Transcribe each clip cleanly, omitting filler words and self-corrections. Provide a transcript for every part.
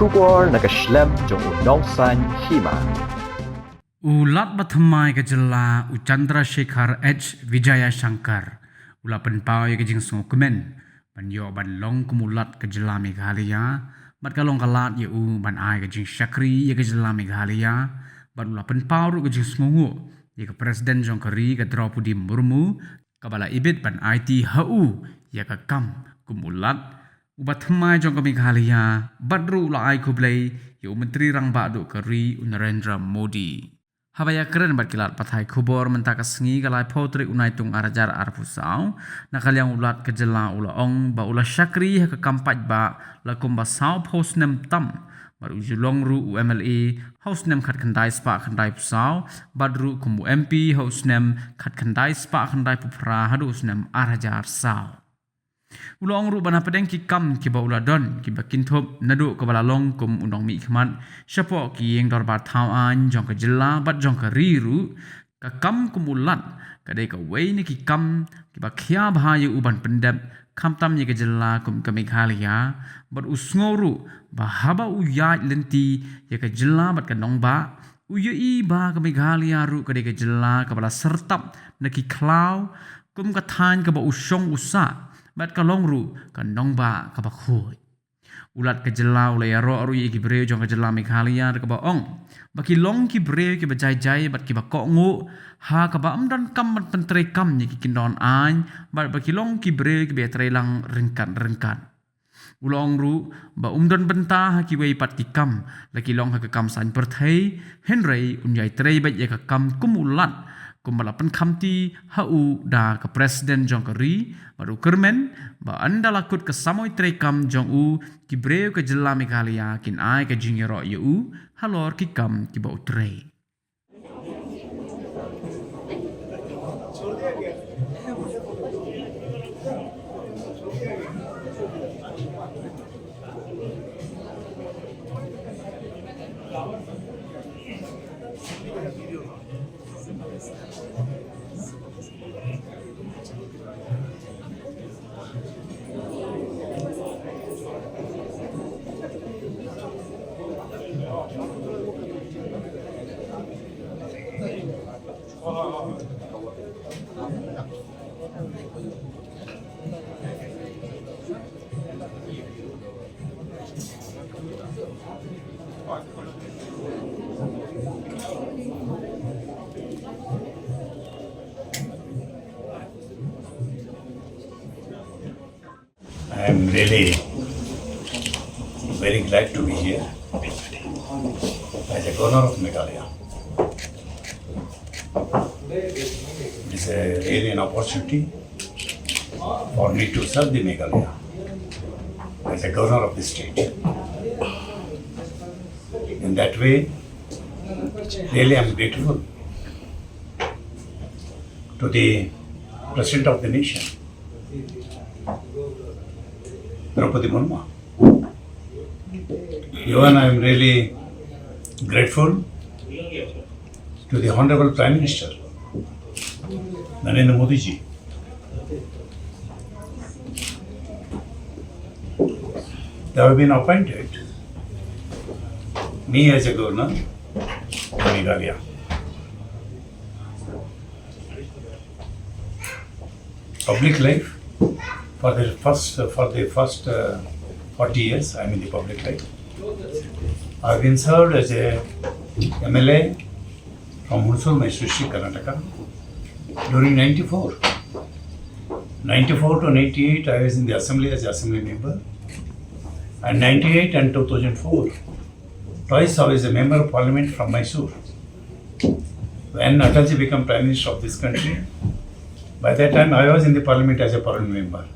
Shubor nakaslem jong unongsan Hima. Ulat bathamai ke Jylla Chandrasekhar H Vijaya Shankar ula penpau ye ke jing songkumen ban yo ban long kumulat ke Jylla Meghalaya bat kalong kalat ye ban ai ke jing Shakri ye ke Jylla Meghalaya bat ula penpau ru ke jing songu ye ke presiden jong kari ke Draupadi Murmu kabala ibit ban IT HU ye ke kam kumulat ubat thamai jong ke Meghalaya bat ru ula ai kublai ye menteri rang badu kari Narendra Modi. Habaya keren bat kilat pathai khubor mentaka sengi kalai potri unai tung arajar arpusau nakaliang ulat ke Jylla ula ong ba ula Shakri ha ke kampat ba la kumba sau post nem tam bar ujulong ru UMLA house nem khat khandai spa khandai pusau badru kumbu MP house nem khat khandai spa khandai pupra hadu nem arajar sau ulong ru bana pedeng ki kam ki ba ula don ki ba kinthop nadu ko bala long kum unong mi khmat shapo ki yeng dor ba thau an jong ka Jylla bat jong ka ri ru ka kam kum ulat ka de ka wei ni ki kam ki ba khia bha yu uban pendap kham tam ye ka Jylla kum ka Meghalaya bat usngoru ba haba u ya lenti ye ka Jylla bat ka nong ba u ye i ba ka Meghalaya ru ka de ka Jylla ka bala sertap na ki klau kum ka than ka ba usong usa bat kalong ru kan nong ba ka ba Khuid ulat ke Jylla ula Ïaroh aru ye ki breu jong ka Jylla Meghalaya ka ba ong baki long ki breu ki ba jai bat ki ba ko ngu ha ka ba amdan kam bat pentre kam ni ki kindon an bat baki long ki breu ki be tre lang rengkan ulong ru ba umdon benta ha ki wei pat ki kam laki long ha ka kam san perthai henrei unjai tre bat ye ka kam kumulat kumbalapan kamti HU da ke presiden jong kari baru kermen ba anda lakut ke samoi trekam jong u ki breu ke Jylla Meghalaya kin ai ke jing Ïaroh u halor ki kam ki ba utre I am really very glad to be here as a governor of Meghalaya. It is really an opportunity for me to serve the Meghalaya as a governor of the state. In that way, really I am grateful to the President of the nation, Draupadi Murmu. Even I am really grateful to the Honorable Prime Minister, Narendra Modi ji. They have been appointed me as a governor of Meghalaya. Public life for the first 40 years I am in the public life. I have been served as a MLA from Hunsur, Mysore, Karnataka during 94 to 98 I was in the assembly as assembly member, and 98 and 2004 twice I was a member of parliament from Mysore. When Atalji became Prime Minister of this country, by that time I was in the parliament as a parliament member.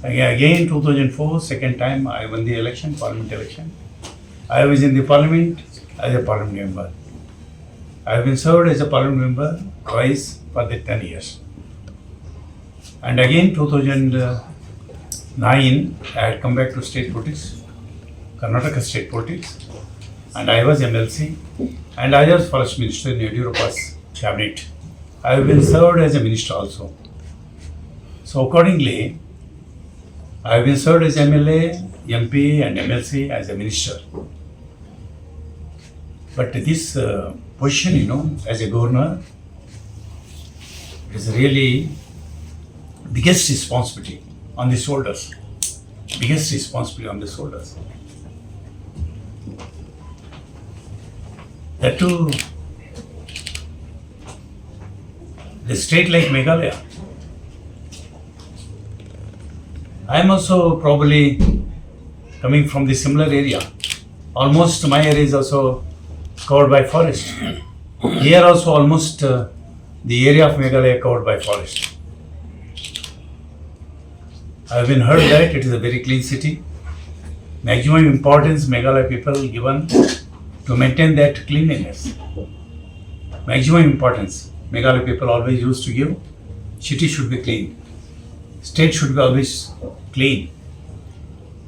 Again 2004, second time I won the election, parliament election. I was in the parliament as a parliament member. I have been served as a parliament member twice for the 10 years. And again 2009 I had come back to state politics, Karnataka state politics, and I was MLC and I was first minister in Ïaroh's cabinet. I have been served as a minister also. So accordingly, I have been served as MLA MP and MLC, as a minister. But this position, as a governor, is really biggest responsibility on the shoulders. Biggest responsibility on the shoulders. That too, the state like Meghalaya. I am also probably coming from the similar area. Almost my area is also covered by forest. Here also almost the area of Meghalaya covered by forest. I have been heard that it is a very clean city. Maximum importance Meghalaya people given to maintain that cleanliness. Maximum importance Meghalaya people always used to give. City should be clean. State should be always clean.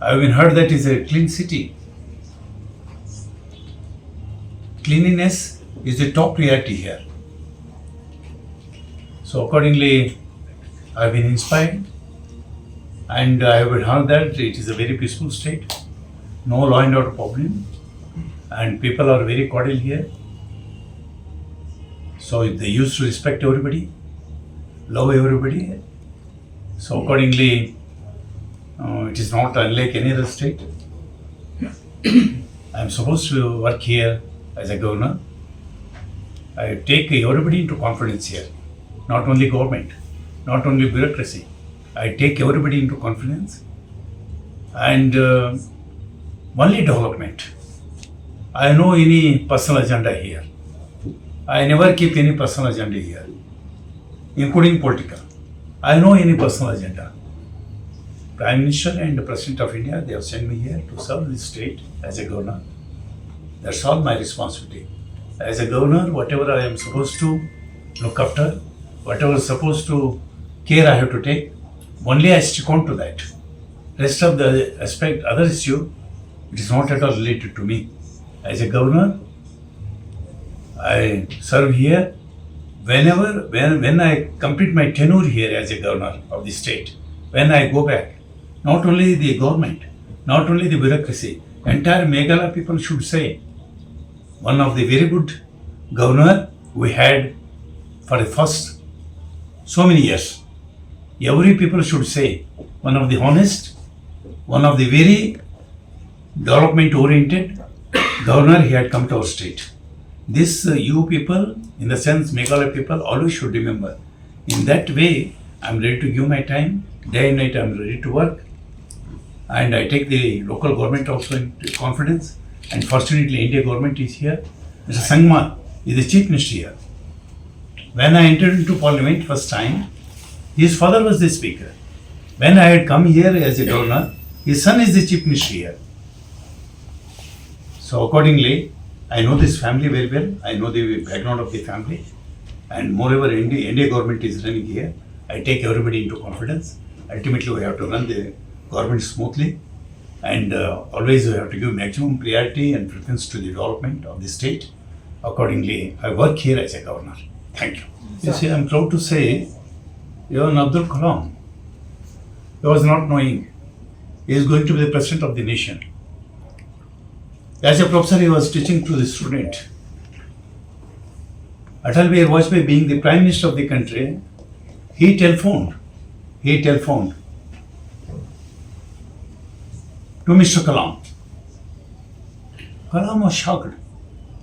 I have been heard that it is a clean city. Cleanliness is the top priority here. So accordingly, I have been inspired, and I have heard that it is a very peaceful state, no law and order problem, and people are very cordial here. So they used to respect everybody, love everybody. So accordingly, it is not unlike any other state. I am supposed to work here as a governor. I take everybody into confidence here, not only government, not only bureaucracy. I take everybody into confidence, and only development. I know any personal agenda here. I never keep any personal agenda here, including political. I know any personal agenda. Prime Minister and the President of India, they have sent me here to serve this state as a governor. That's all my responsibility. As a governor, whatever I am supposed to look after, whatever is supposed to care I have to take, only I stick on to that. Rest of the aspect, other issue, it is not at all related to me. As a governor, I serve here. When I complete my tenure here as a governor of the state, when I go back, not only the government, not only the bureaucracy, entire Meghalaya people should say, one of the very good governor we had for the first so many years. Every people should say, one of the honest, one of the very development oriented governor he had come to our state. This you people, in the sense Meghalaya people, always should remember. In that way, I am ready to give my time. Day and night I am ready to work. And I take the local government also into confidence. And fortunately, India government is here. Mr. Sangma is the chief minister here. When I entered into parliament first time, his father was the speaker. When I had come here as a governor, his son is the chief minister here. So accordingly, I know this family very well. I know the background of the family. And moreover, India government is running here. I take everybody into confidence. Ultimately, we have to run the government smoothly. And always we have to give maximum priority and preference to the development of the state. Accordingly, I work here as a governor. Thank you. You see, I am proud to say, even Abdul Kalam, he was not knowing he is going to be the president of the nation. As a professor, he was teaching to the student. Atal Bihari Vajpayee being the prime minister of the country, he telephoned to Mr. Kalam. Kalam was shocked.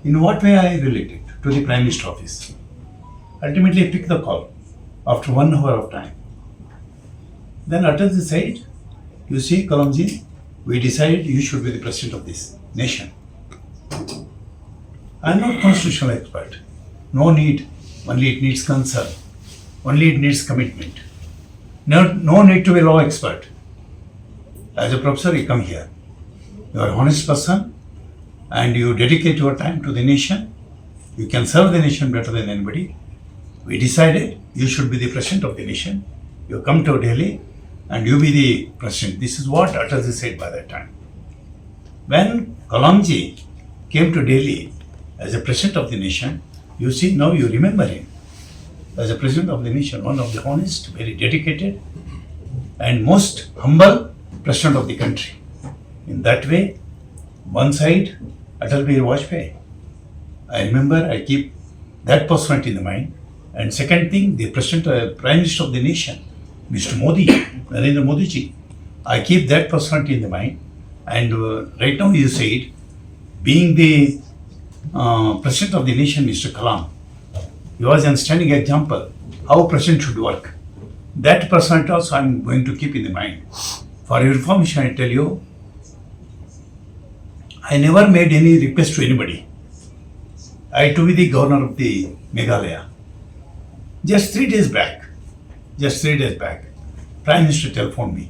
In what way I related to the Prime Minister office? Ultimately, he picked the call after 1 hour of time. Then Atalji said, you see, Kalamji, we decided you should be the president of this nation. I am not constitutional expert. No need. Only it needs concern. Only it needs commitment. No need to be law expert. As a professor, you come here. You are an honest person and you dedicate your time to the nation. You can serve the nation better than anybody. We decided you should be the president of the nation. You come to Delhi and you be the president. This is what Atalji said by that time. When Kalamji came to Delhi as a president of the nation, you see, now you remember him as a president of the nation, one of the honest, very dedicated and most humble president of the country. In that way, one side, Atal Bihari Vajpayee. I remember, I keep that personality in the mind. And second thing, the President, Prime Minister of the nation, Mr. Modi, Narendra Modi ji. I keep that personality in the mind. And right now you said, being the President of the nation, Mr. Kalam, he was an standing example how President should work. That personality also I am going to keep in the mind. For your information, I tell you, I never made any request to anybody. I to be the governor of the Meghalaya. Just 3 days back, Prime Minister telephoned me.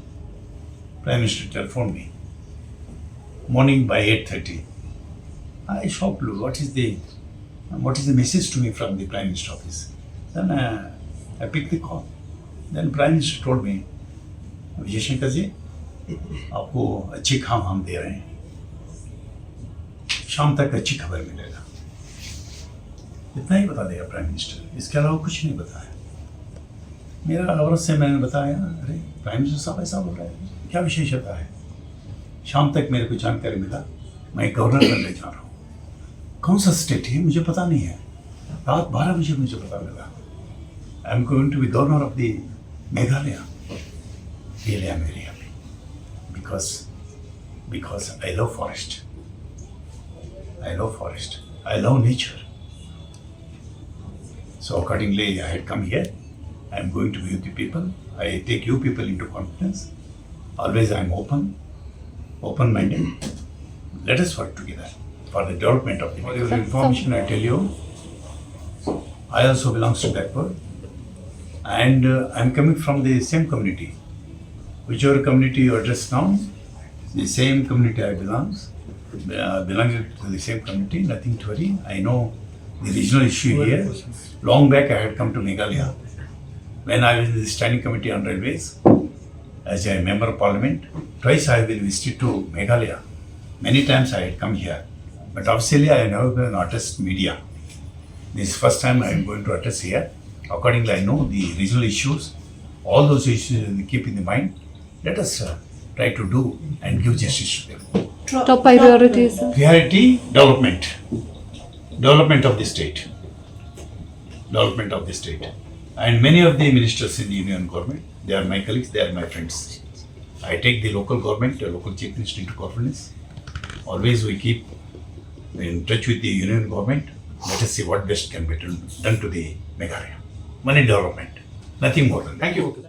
Morning by 8:30. I shocked, what is the message to me from the Prime Minister office? Then I picked the call. Then Prime Minister told me, Vijay Shankar ji, आपको अच्छी काम हम दे रहे हैं, शाम तक अच्छी खबर मिलेगा. इतना ही बता दिया प्राइम मिनिस्टर, इसके अलावा कुछ नहीं बताया. मेरा अवरत से मैंने बताया, अरे प्राइम मिनिस्टर साहब ऐसा बोल रहे हैं, क्या विशेषता है. शाम तक मेरे को जानकारी मिला, मैं गवर्नर बनने जा रहा हूँ. कौन सा स्टेट है मुझे पता नहीं है. रात 12 बजे मुझे पता लगा. I am going to be governor of the Meghalaya. Really, I'm very happy because I love forest. I love nature. So accordingly, I had come here. I am going to be with the people. I take you people into confidence. Always I am open-minded. Let us work together for the development of the. For your information, I tell you, I also belong to backward, and I am coming from the same community. Whichever community you address now, the same community I belong to the same community, nothing to worry. I know the regional issue here. Long back I had come to Meghalaya. When I was in the standing committee on railways, as a member of parliament, twice I have been visited to Meghalaya. Many times I had come here. But officially I have never been an address media. This is the first time I am going to address here. Accordingly, I know the regional issues. All those issues we keep in the mind. Let us try to do and give justice to them. Top priorities, sir. Priority, development of the state. And many of the ministers in the union government, they are my colleagues, they are my friends. I take the local government, the local chief minister into confidence. Always we keep in touch with the union government. Let us see what best can be done to the Meghalaya. Money development, nothing more than that. Thank you.